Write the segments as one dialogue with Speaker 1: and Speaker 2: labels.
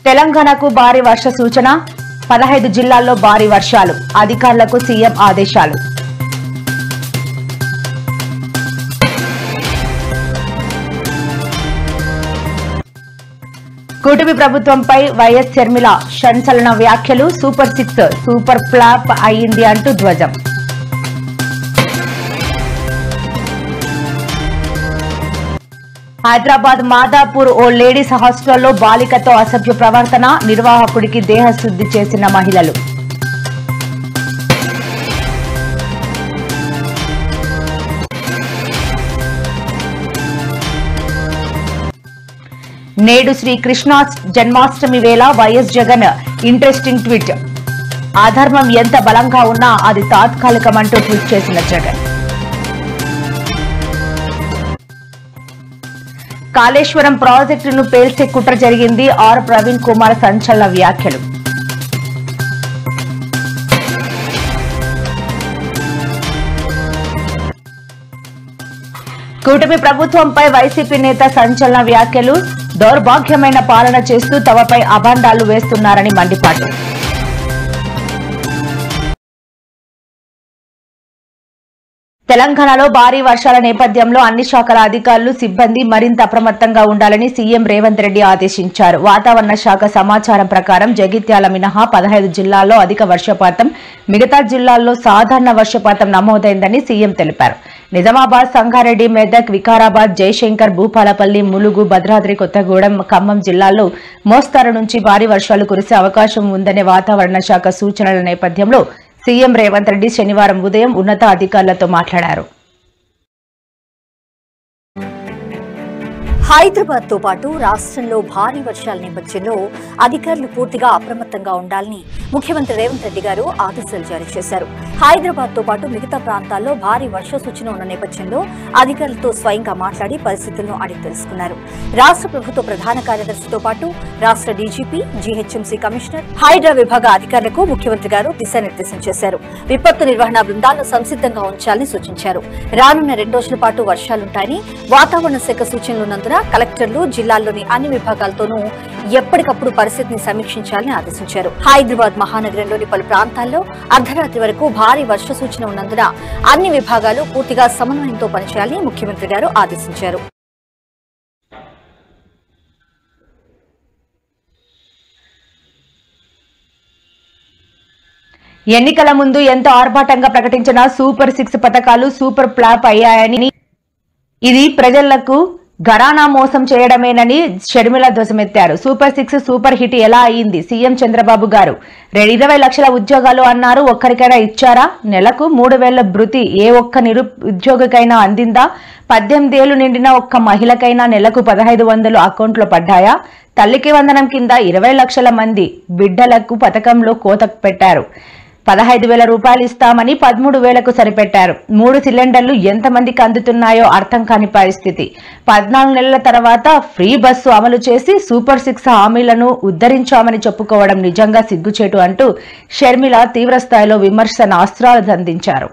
Speaker 1: తెలంగాణకు భారీ వర్ష సూచన 15 జిల్లాల్లో భారీ వర్షాలు అధికారులకు సీఎం ఆదేశాలు కూటమి ప్రభుత్వంపై వైఎస్ షర్మిల సంచలన వ్యాఖ్యలు సూపర్ 6 సూపర్ ఫ్లాప్ అయింది అంటూ ధ్వజం హైదరాబాద్ మాదాపూర్ ఓ లేడీస్ హాస్టల్లో బాలికతో అసభ్య ప్రవర్తన నిర్వాహకుడికి దేహశుద్ధి చేసిన మహిళలు నేడు శ్రీ కృష్ణ జన్మాష్టమి వేళ వైఎస్ జగన్ ఇంట్రెస్టింగ్ ట్వీట్ అధర్మం ఎంత బలంగా ఉన్నా అది తాత్కాలికమంటూ ట్వీట్ చేసిన జగన్ కాళేశ్వరం ప్రాజెక్టును పేల్చే కుట్ర జరిగింది ఆర్ ప్రవీణ్ కుమార్ సంచలన వ్యాఖ్యలు కూటమి ప్రభుత్వంపై వైసీపీ నేత సంచలన వ్యాఖ్యలు దౌర్భాగ్యమైన పాలన చేస్తూ తమపై అభాండాలు వేస్తున్నారని మండిపాటు తెలంగాణలో భారీ వర్షాల నేపథ్యంలో అన్ని శాఖల అధికారులు సిబ్బంది మరింత అప్రమత్తంగా ఉండాలని సీఎం రేవంత్ రెడ్డి ఆదేశించారు వాతావరణ శాఖ సమాచారం ప్రకారం జగిత్యాల మినహా 15 జిల్లాల్లో అధిక వర్షపాతం మిగతా జిల్లాల్లో సాధారణ వర్షపాతం నమోదైందని సీఎం తెలిపారు నిజామాబాద్ సంగారెడ్డి మెదక్ వికారాబాద్ జయశంకర్ భూపాలపల్లి ములుగు భద్రాద్రి కొత్తగూడెం ఖమ్మం జిల్లాల్లో మోస్తారు నుంచి భారీ వర్షాలు కురిసే అవకాశం ఉందనే వాతావరణ శాఖ సూచనల నేపథ్యంలో సీఎం రేవంత్ రెడ్డి శనివారం ఉదయం ఉన్నత అధికారులతో మాట్లాడారు
Speaker 2: హైదరాబాద్ తో పాటు రాష్ట్రంలో భారీ వర్షాల నేపథ్యంలో అధికారులు పూర్తిగా అప్రమత్తంగా ఉండాలని ముఖ్యమంత్రి రేవంత్ రెడ్డి గారు ఆదేశాలు జారీ చేశారు హైదరాబాద్ తో పాటు మిగతా ప్రాంతాల్లో భారీ వర్ష సూచన ఉన్న నేపథ్యంలో అధికారులతో స్వయంగా మాట్లాడి పరిస్థితులను అడిగి తెలుసుకున్నారు రాష్ట్ర ప్రభుత్వ ప్రధాన కార్యదర్శితో పాటు రాష్ట్ర డీజీపీ జీహెచ్ఎంసీ కమిషనర్ హైడ్రా విభాగ అధికారులకు ముఖ్యమంత్రి గారు దిశానిర్దేశం చేశారు విపత్తు నిర్వహణ బృందాలను సంసిద్ధంగా ఉంచాలని సూచించారు రానున్న 2 రోజుల పాటు వర్షాలుంటాయని వాతావరణ శాఖ సూచనలున్నందున కలెక్టర్లు జిల్లాల్లోని అన్ని విభాగాలతోనూ ఎప్పటికప్పుడు పరిస్థితిని సమీక్షించాలని ఆదేశించారు హైదరాబాద్ మహానగరంలోని పలు ప్రాంతాల్లో అర్ధరాత్రి వరకు భారీ వర్ష సూచన ఉన్నందున అన్ని విభాగాలు పూర్తిగా సమన్వయంతో పనిచేయాలని ముఖ్యమంత్రి గారు ఆదేశించారు
Speaker 1: ఎన్నికల ముందు ఎంతో ఆర్భాటంగా ప్రకటించిన సూపర్ 6 పథకాలు సూపర్ ఫ్లాప్ అయ్యాయని ఇది ప్రజలకు ఘరానా మోసం చేయడమేనని షర్మిల ధ్వజమెత్తారు సూపర్ 6 సూపర్ హిట్ ఎలా అయింది సీఎం చంద్రబాబు గారు 20 లక్షల ఉద్యోగాలు అన్నారు ఒక్కరికైనా ఇచ్చారా నెలకు 3000 భృతి ఏ ఒక్క నిరుద్యోగికైనా అందిందా 18 ఏళ్లు నిండిన ఒక్క మహిళకైనా నెలకు 1500 అకౌంట్లో పడ్డాయా తల్లికి వందనం కింద 20 లక్షల మంది బిడ్డలకు పథకంలో కోత పెట్టారు 15,000 రూపాయలు ఇస్తామని 13,000కు సరిపెట్టారు 3 సిలిండర్లు ఎంతమందికి అందుతున్నాయో అర్థం కాని పరిస్థితి 14 నెలల తర్వాత ఫ్రీ బస్సు అమలు చేసి సూపర్ 6 హామీలను ఉద్ధరించామని చెప్పుకోవడం నిజంగా సిగ్గుచేటు అంటూ షర్మిల తీవ్రస్థాయిలో విమర్శనాస్త్రాలు సంధించారు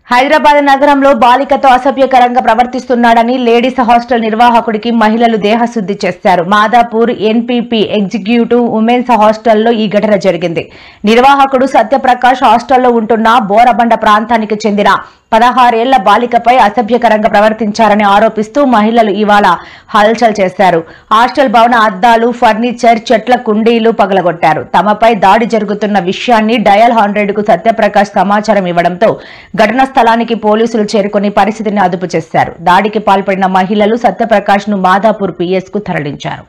Speaker 1: హైదరాబాద్ నగరంలో బాలికతో అసభ్యకరంగా ప్రవర్తిస్తున్నాడని లేడీస్ హాస్టల్ నిర్వాహకుడికి మహిళలు దేహశుద్ధి చేశారు మాదాపూర్ ఎన్పీపీ ఎగ్జిక్యూటివ్ ఉమెన్స్ హాస్టల్లో ఈ ఘటన జరిగింది నిర్వాహకుడు సత్యప్రకాష్ హాస్టల్లో ఉంటున్న బోరబండ ప్రాంతానికి చెందిన 16 ఏళ్ల బాలికపై అసభ్యకరంగా ప్రవర్తించారని ఆరోపిస్తూ మహిళలు ఇవాళ హల్చల్ చేశారు హాస్టల్ భవన అద్దాలు ఫర్నిచర్ చెట్ల కుండీలు పగలగొట్టారు తమపై దాడి జరుగుతున్న విషయాన్ని డయల్ 100కు సత్యప్రకాష్ సమాచారం ఇవ్వడంతో ఘటనా స్థలానికి పోలీసులు చేరుకుని పరిస్థితిని అదుపు చేశారు దాడికి పాల్పడిన మహిళలు సత్యప్రకాష్ ను మాదాపూర్ పీఎస్ కు తరలించారు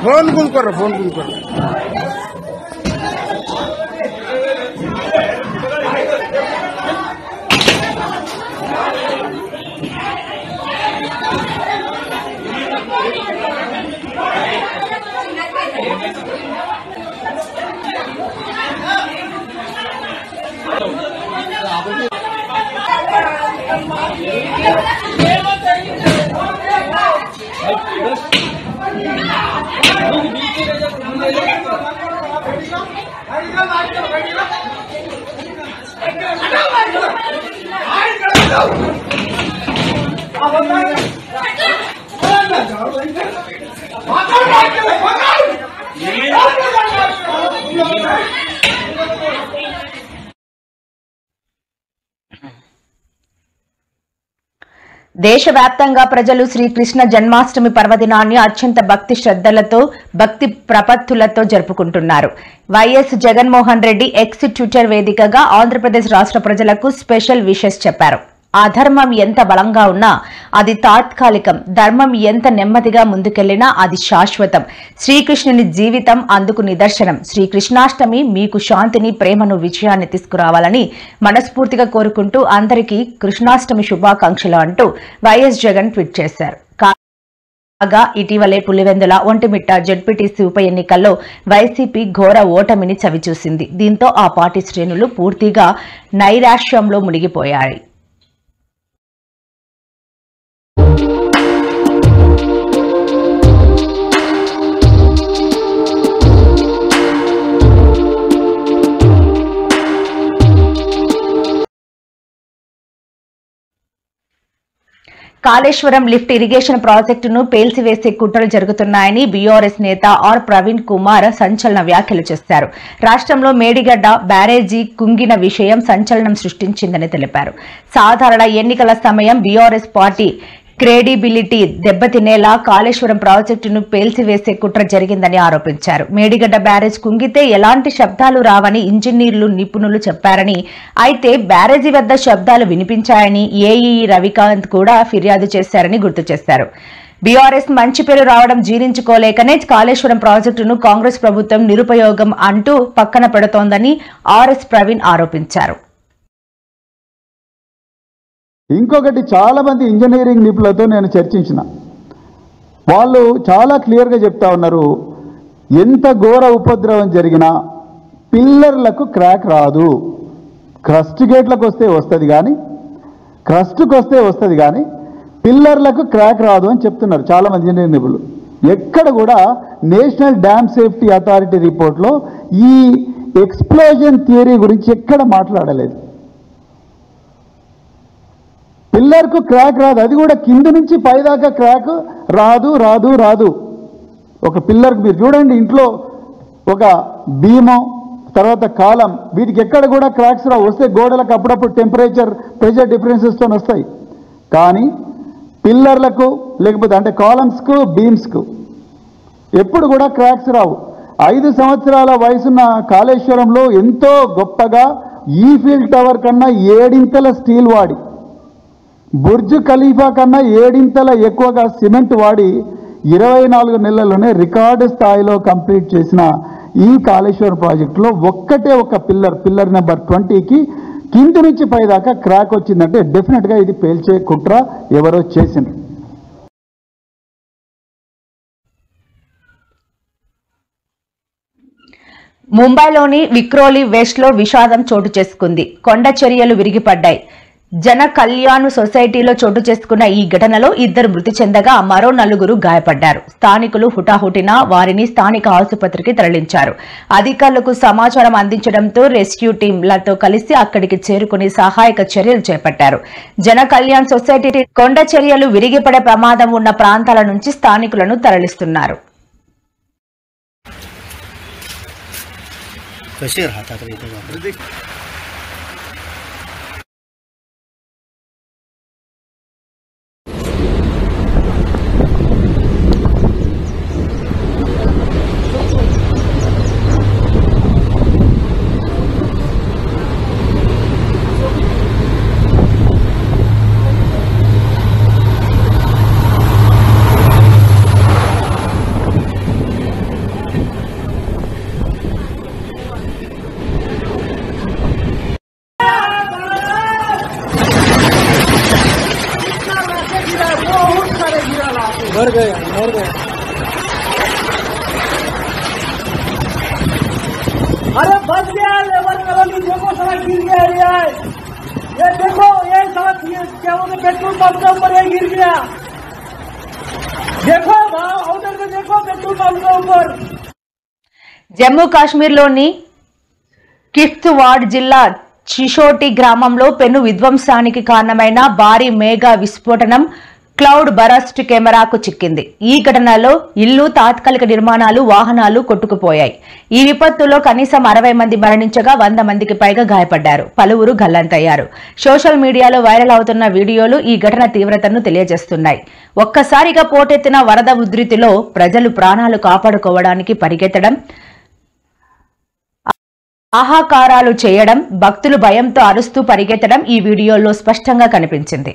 Speaker 3: फोन गुल कर
Speaker 1: దేశవ్యాప్తంగా ప్రజలు శ్రీకృష్ణ జన్మాష్టమి పర్వదినాన్ని అత్యంత భక్తి శ్రద్ధలతో భక్తి ప్రపత్తులతో జరుపుకుంటున్నారు. YS Jaganmohan Reddy X Twitter వేదికగా ఆంధ్రప్రదేశ్ రాష్ట్ర ప్రజలకు స్పెషల్ విషెస్ చెప్పారు. అధర్మం ఎంత బలంగా ఉన్నా అది తాత్కాలికం, ధర్మం ఎంత నెమ్మదిగా ముందుకెళ్లినా అది శాశ్వతం. శ్రీకృష్ణుని జీవితం అందుకు నిదర్శనం. శ్రీకృష్ణాష్టమి మీకు శాంతిని, ప్రేమను, విజయాన్ని తీసుకురావాలని మనస్ఫూర్తిగా కోరుకుంటూ అందరికీ కృష్ణాష్టమి శుభాకాంక్షలు అంటూ వైఎస్ జగన్ ట్వీట్ చేశారు. కాగా ఇటీవలే పులివెందుల, ఒంటిమిట్ట జెడ్పీటీసీ ఉప ఎన్నికల్లో వైసీపీ ఘోర ఓటమిని చవిచూసింది. దీంతో ఆ పార్టీ శ్రేణులు పూర్తిగా నైరాశ్యంలో మునిగిపోయాయి. కాళేశ్వరం లిఫ్ట్ ఇరిగేషన్ ప్రాజెక్టును పేల్చివేసే కుట్రలు జరుగుతున్నాయని బీఆర్ఎస్ నేత ఆర్ ప్రవీణ్ కుమార్ సంచలన వ్యాఖ్యలు చేశారు. రాష్ట్రంలో మేడిగడ్డ బ్యారేజీ కుంగిన విషయం సంచలనం సృష్టించిందని తెలిపారు. సాధారణ ఎన్నికల సమయం బీఆర్ఎస్ పార్టీ క్రెడిబిలిటీ దెబ్బతినేలా కాళేశ్వరం ప్రాజెక్టును పేల్చివేసే కుట్ర జరిగిందని ఆరోపించారు. మేడిగడ్డ బ్యారేజ్ కుంగితే ఎలాంటి శబ్దాలు రావని ఇంజనీర్లు, నిపుణులు చెప్పారని, అయితే బ్యారేజీ వద్ద శబ్దాలు వినిపించాయని ఏఈ రవికాంత్ కూడా ఫిర్యాదు చేశారని గుర్తు చేశారు. బీఆర్ఎస్ మంచి పేరు రావడం జీర్ణించుకోలేకనే కాళేశ్వరం ప్రాజెక్టును కాంగ్రెస్ ప్రభుత్వం నిరుపయోగం అంటూ పక్కన పెడుతోందని ఆర్ఎస్ ప్రవీణ్ ఆరోపించారు.
Speaker 4: ఇంకొకటి, చాలామంది ఇంజనీరింగ్ నిపుణులతో నేను చర్చించిన వాళ్ళు చాలా క్లియర్గా చెప్తా ఉన్నారు, ఎంత ఘోర ఉపద్రవం జరిగినా పిల్లర్లకు క్రాక్ రాదు. క్రస్ట్ గేట్లకు వస్తే వస్తుంది కానీ, క్రస్ట్కి వస్తే వస్తుంది కానీ పిల్లర్లకు క్రాక్ రాదు అని చెప్తున్నారు చాలామంది ఇంజనీరింగ్ నిపుణులు. ఎక్కడ కూడా నేషనల్ డ్యామ్ సేఫ్టీ అథారిటీ రిపోర్ట్లో ఈ ఎక్స్ప్లోజన్ థియరీ గురించి ఎక్కడ మాట్లాడలేదు. పిల్లర్కు క్రాక్ రాదు, అది కూడా కింద నుంచి పైదాకా క్రాక్ రాదు రాదు రాదు. ఒక పిల్లర్కి మీరు చూడండి, ఇంట్లో ఒక బీమో తర్వాత కాలం, వీటికి ఎక్కడ కూడా క్రాక్స్ రావు. వస్తే గోడలకు అప్పుడప్పుడు టెంపరేచర్, ప్రెషర్ డిఫరెన్సెస్తో వస్తాయి. కానీ పిల్లర్లకు లేకపోతే అంటే కాలమ్స్కు, బీమ్స్కు ఎప్పుడు కూడా క్రాక్స్ రావు. 5 సంవత్సరాల వయసున్న కాళేశ్వరంలో ఎంతో గొప్పగా ఈఫిల్ టవర్ కన్నా 7 ఇంతల స్టీల్ వాడి, బుర్జ్ ఖలీఫా కన్నా 7 ఇంతల ఎక్కువగా సిమెంట్ వాడి 24 నెలల్లోనే రికార్డు స్థాయిలో కంప్లీట్ చేసిన ఈ కాళేశ్వరం ప్రాజెక్టులో ఒక్కటే ఒక పిల్లర్ నెంబర్ 20కి కింది నుంచి పైదాకా క్రాక్ వచ్చిందంటే డెఫినెట్గా ఇది పేల్చే కుట్ర ఎవరో చేసిండ్రు.
Speaker 1: ముంబైలోని విక్రోలి వెస్ట్ లో విషాదం చోటు చేసుకుంది. కొండ చర్యలు విరిగిపడ్డాయి. జన కళ్యాణ్ సొసైటీలో చోటు చేసుకున్న ఈ ఘటనలో 2 మృతి చెందగా మరో 4 గాయపడ్డారు. స్థానికులు హుటాహుటిన వారిని స్థానిక ఆసుపత్రికి తరలించారు. అధికారులకు సమాచారం అందించడంతో రెస్క్యూ టీంలతో కలిసి అక్కడికి చేరుకుని సహాయక చర్యలు చేపట్టారు. జన కళ్యాణ్ సొసైటీ కొండ చర్యలు విరిగిపడే ప్రమాదం ఉన్న ప్రాంతాల నుంచి స్థానికులను తరలిస్తున్నారు.
Speaker 3: मर गया अरे बच गया लेबर कॉलोनी देखो साला गिर गया ये देखो ये साला क्या बोलते पेट्रोल पंप के ऊपर ये गिर गया देखो उधर में देखो पेट्रोल पंप के ऊपर
Speaker 1: జమ్మూ కాశ్మీర్లోని కిష్త్వాడ్ జిల్లా చిషోటి గ్రామంలో పెను విధ్వంసానికి కారణమైన భారీ మేఘా విస్ఫోటనం క్లౌడ్ బరస్ట్ కెమెరాకు చిక్కింది. ఈ ఘటనలో ఇల్లు, తాత్కాలిక నిర్మాణాలు, వాహనాలు కొట్టుకుపోయాయి. ఈ విపత్తులో కనీసం 60 మంది మరణించగా 100 మందికి పైగా గాయపడ్డారు. పలువురు గల్లంతయ్యారు. సోషల్ మీడియాలో వైరల్ అవుతున్న వీడియోలు ఈ ఘటన తీవ్రతను తెలియజేస్తున్నాయి. ఒక్కసారిగా పోటెత్తిన వరద ఉధృతిలో ప్రజలు ప్రాణాలు కాపాడుకోవడానికి పరిగెత్తడం, ఆహాకారాలు చేయడం, భక్తులు భయంతో అరుస్తూ పరిగెత్తడం ఈ వీడియోలో స్పష్టంగా కనిపించింది.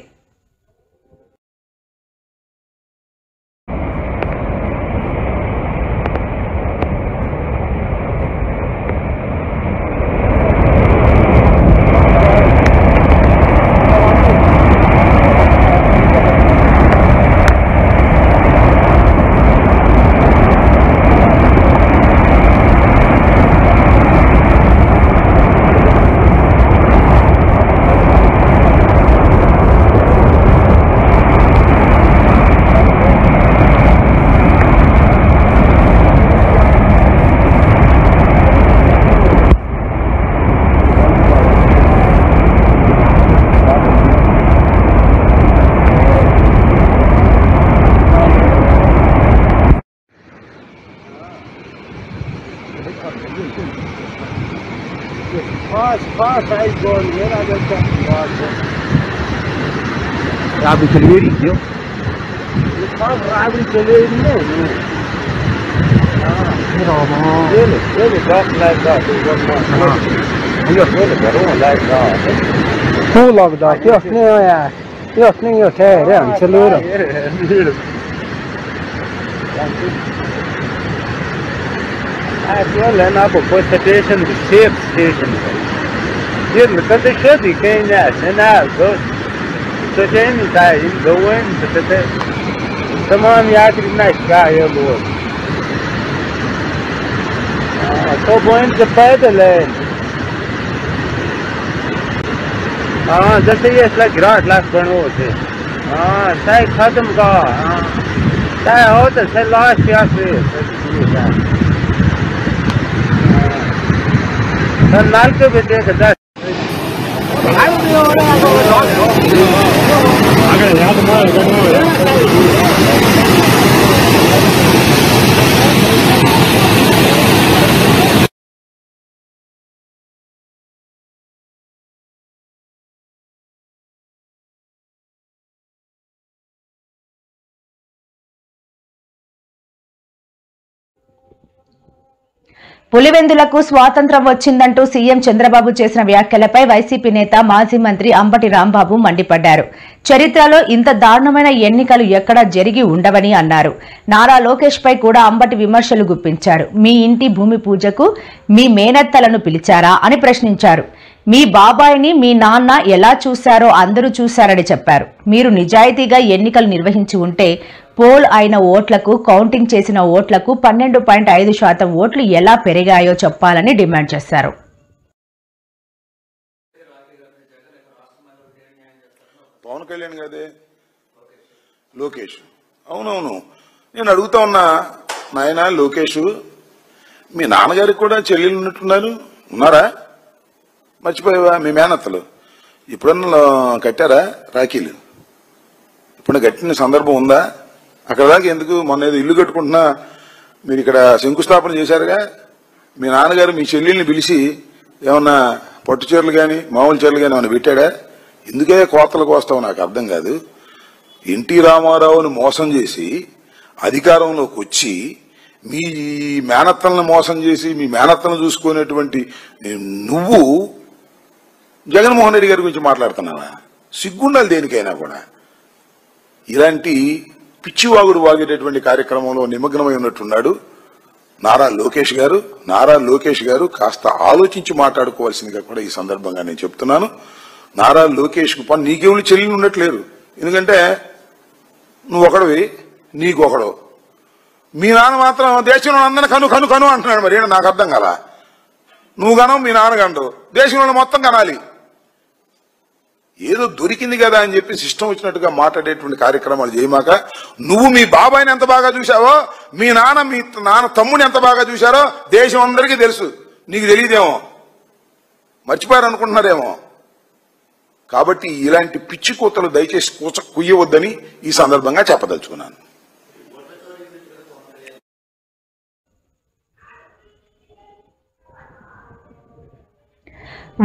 Speaker 3: Fast, I go here, I get that.
Speaker 5: Rabi Chalveri, you?
Speaker 3: Rabi Chalveri, no. Really, talk like that. Really, like that.
Speaker 5: Who like that? Just now, just now, you're tired, yeah, Chalveri.
Speaker 3: I feel like I'm going to station, the safe station. Here, look at the shit, he came there, and I go. So, Jamie, I go in, come on, you have to be nice guy, you're good. So, going to the lane. That's a yes, like Grat last one over. Say, cut them go. Say, oh, that's a last year. नालके बेटे का दस
Speaker 1: పులివెందులకు స్వాతంత్ర్యం వచ్చిందంటూ CM Chandrababu చేసిన వ్యాఖ్యలపై YCP నేత మాజీ మంత్రి అంబటి రాంబాబు మండిపడ్డారు. చరిత్రలో ఇంత దారుణమైన ఎన్నికలు ఎక్కడా జరిగి ఉండవని అన్నారు. నారా లోకేష్ పై కూడా అంబటి విమర్శలు గుప్పించారు. మీ ఇంటి భూమి పూజకు మీ మేనత్తలను పిలిచారా అని ప్రశ్నించారు. మీ బాబాయిని మీ నాన్న ఎలా చూశారో అందరూ చూశారని చెప్పారు. మీరు నిజాయితీగా ఎన్నికలు నిర్వహించి ఉంటే పోల్ అయిన ఓట్లకు, కౌంటింగ్ చేసిన ఓట్లకు 12.5% ఓట్లు ఎలా పెరిగాయో చెప్పాలని డిమాండ్ చేశారు.
Speaker 6: పవన్ కళ్యాణ్ గారే లోకేష్, అవునవును, నేను అడుగుతా ఉన్నా, నాయన లోకేష్, మీ నాన్నగారికి కూడా చెల్లెలు ఉన్నట్టున్నారు, ఉన్నారా? మర్చిపోయావా? మీ మేనత్తలు ఇప్పుడన్నా కట్టారా రాఖీలు? ఇప్పుడు కట్టిన సందర్భం ఉందా? అక్కడ దాకా ఎందుకు? మొన్న ఏదో ఇల్లు కట్టుకుంటున్నా మీరు ఇక్కడ శంకుస్థాపన చేశారుగా, మీ నాన్నగారు మీ చెల్లెల్ని పిలిచి ఏమన్నా పట్టు చీరలు కానీ మామూలు చీరలు కానీ ఏమన్నా పెట్టాడా? ఎందుకే కోతలకు వస్తావు నాకు అర్థం కాదు. ఎన్టీ రామారావుని మోసం చేసి అధికారంలోకి వచ్చి మీ మేనత్తలను మోసం చేసి మీ మేనత్తలను చూసుకునేటువంటి నువ్వు జగన్మోహన్ రెడ్డి గారి గురించి మాట్లాడుతున్నావా? సిగ్గుండాలి దేనికైనా కూడా. ఇలాంటి పిచ్చివాగుడు వాగేటటువంటి కార్యక్రమంలో నిమగ్నమై ఉన్నట్టున్నాడు నారా లోకేష్ గారు. నారా లోకేష్ గారు కాస్త ఆలోచించి మాట్లాడుకోవాల్సిందిగా కూడా ఈ సందర్భంగా నేను చెప్తున్నాను. నారా లోకేష్ కు నీకేవులు చెల్లి ఉన్నట్లేరు, ఎందుకంటే నువ్వు ఒకడివి, నీకొకడు. మీ నాన్న మాత్రం దేశంలో అందరిని కను కను కను అంటున్నాడు. మరి నాకు అర్థం కదా. నువ్వు కనవు, మీ నాన్న కనరు, దేశంలో మొత్తం కనాలి. ఏదో దొరికింది కదా అని చెప్పి ఇష్టం వచ్చినట్టుగా మాట్లాడేటువంటి కార్యక్రమాలు చేయమాక. నువ్వు మీ బాబాయిని ఎంత బాగా చూశావో, మీ నాన్న తమ్ముని ఎంత బాగా చూశారో దేశం అందరికీ తెలుసు. నీకు తెలియదేమో, మర్చిపోయారు అనుకుంటున్నారేమో. కాబట్టి ఇలాంటి పిచ్చి కూతలు దయచేసి కుయ్యవద్దని ఈ సందర్భంగా చెప్పదలుచుకున్నాను.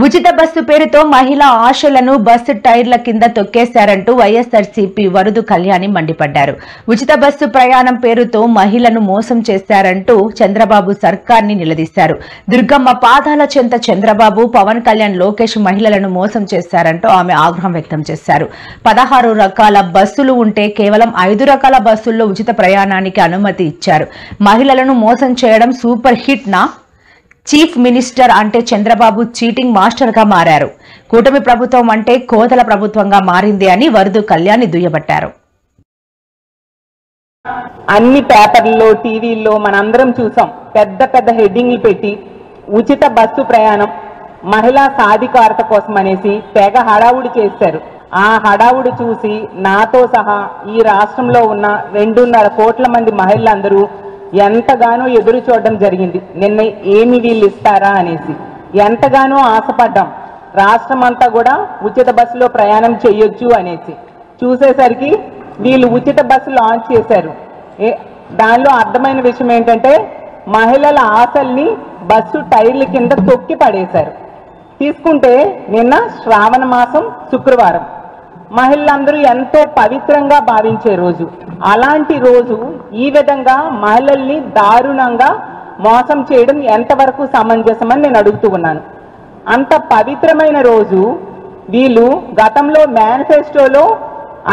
Speaker 1: ఉచిత బస్సు పేరుతో మహిళా ఆశలను బస్సు టైర్ల కింద తొక్కేశారంటూ వైఎస్ఆర్సీపీ వరుదు కళ్యాణి మండిపడ్డారు. ఉచిత బస్సు ప్రయాణం పేరుతో మహిళను మోసం చేశారంటూ చంద్రబాబు సర్కార్ని నిలదీశారు. దుర్గమ్మ పాదాల చెంత చంద్రబాబు, పవన్ కళ్యాణ్, లోకేష్ మహిళలను మోసం చేశారంటూ ఆమె ఆగ్రహం వ్యక్తం చేశారు. 16 రకాల బస్సులు ఉంటే కేవలం 5 రకాల బస్సుల్లో ఉచిత ప్రయాణానికి అనుమతి ఇచ్చారు. మహిళలను మోసం చేయడం సూపర్ హిట్ నా? చీఫ్ మినిస్టర్ అంటే చంద్రబాబు చీటింగ్ మాస్టర్ గా మారారు. కూటమి ప్రభుత్వం అంటే కోతల ప్రభుత్వంగా మారింది అని వరుదు కళ్యాణి దుయ్యబట్టారు.
Speaker 7: అన్ని పేపర్లలో, టీవీల్లో మనందరం చూసాం. పెద్ద పెద్ద హెడ్డింగ్లు పెట్టి ఉచిత బస్సు ప్రయాణం, మహిళా సాధికారత కోసం అనేసి తెగ హడావుడి చేశారు. ఆ హడావుడి చూసి నాతో సహా ఈ రాష్ట్రంలో ఉన్న 2.5 కోట్ల మంది మహిళలందరూ ఎంతగానో ఎదురు చూడడం జరిగింది. నిన్న ఏమి వీళ్ళు ఇస్తారా అనేసి ఎంతగానో ఆశపడ్డాం. రాష్ట్రం అంతా కూడా ఉచిత బస్సులో ప్రయాణం చేయొచ్చు అనేసి చూసేసరికి వీళ్ళు ఉచిత బస్సు లాంచ్ చేశారు. దానిలో అర్థమైన విషయం ఏంటంటే మహిళల ఆశల్ని బస్సు టైర్ల కింద తొక్కి పడేశారు. తీసుకుంటే నిన్న శ్రావణ మాసం శుక్రవారం, మహిళలందరూ ఎంతో పవిత్రంగా భావించే రోజు. అలాంటి రోజు ఈ విధంగా మహిళల్ని దారుణంగా మోసం చేయడం ఎంతవరకు సమంజసమని నేను అడుగుతూ ఉన్నాను. అంత పవిత్రమైన రోజు వీళ్ళు గతంలో మేనిఫెస్టోలో,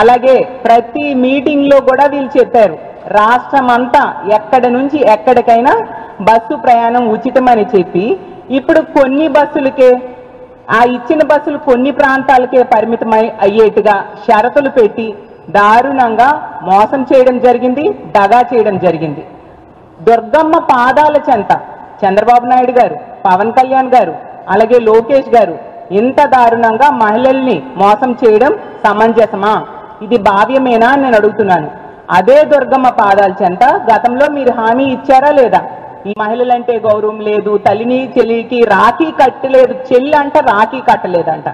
Speaker 7: అలాగే ప్రతి మీటింగ్లో కూడా వీళ్ళు చెప్పారు, రాష్ట్రం అంతా ఎక్కడి నుంచి ఎక్కడికైనా బస్సు ప్రయాణం ఉచితమని చెప్పి, ఇప్పుడు కొన్ని బస్సులకే, ఆ ఇచ్చిన బస్సులు కొన్ని ప్రాంతాలకే పరిమితమై అయ్యేట్టుగా షరతులు పెట్టి దారుణంగా మోసం చేయడం జరిగింది, దగా చేయడం జరిగింది. దుర్గమ్మ పాదాల చెంత చంద్రబాబు నాయుడు గారు, పవన్ కళ్యాణ్ గారు, అలాగే లోకేష్ గారు ఇంత దారుణంగా మహిళల్ని మోసం చేయడం సమంజసమా? ఇది భావ్యమేనా అని నేను అడుగుతున్నాను. అదే దుర్గమ్మ పాదాల చెంత గతంలో మీరు హామీ ఇచ్చారా లేదా? ఈ మహిళలంటే గౌరవం లేదు, తల్లిని చెల్లికి రాఖీ కట్టలేదు, చెల్లి అంట రాఖీ కట్టలేదంట.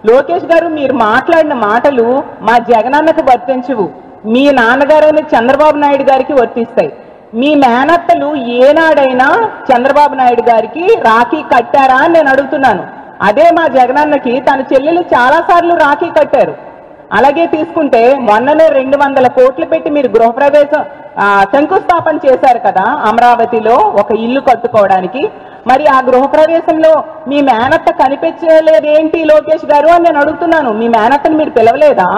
Speaker 7: లోకేష్ గారు మీరు మాట్లాడిన మాటలు మా జగనన్నకు వర్తించవు, మీ నాన్నగారైన చంద్రబాబు నాయుడు గారికి వర్తిస్తాయి. మీ మేనత్తలు ఏనాడైనా చంద్రబాబు నాయుడు గారికి రాఖీ కట్టారా అని నేను అడుగుతున్నాను. అదే మా జగనన్నకి తన చెల్లెలు చాలాసార్లు రాఖీ కట్టారు. అలాగే తీసుకుంటే మొన్ననే 200 కోట్లు పెట్టి మీరు గృహప్రవేశం శంకుస్థాపన చేశారు కదా అమరావతిలో ఒక ఇల్లు కట్టుకోవడానికి. మరి ఆ గృహప్రవేశంలో మీ మేనత్త కనిపించలేదేంటి లోకేష్ గారు అని నేను అడుగుతున్నాను. మీ మేనత్తని మీరు పిలవలేదా?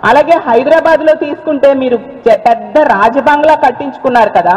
Speaker 7: అలాగే హైదరాబాద్ లో తీసుకుంటే మీరు పెద్ద రాజబంగ్లా కట్టించుకున్నారు కదా,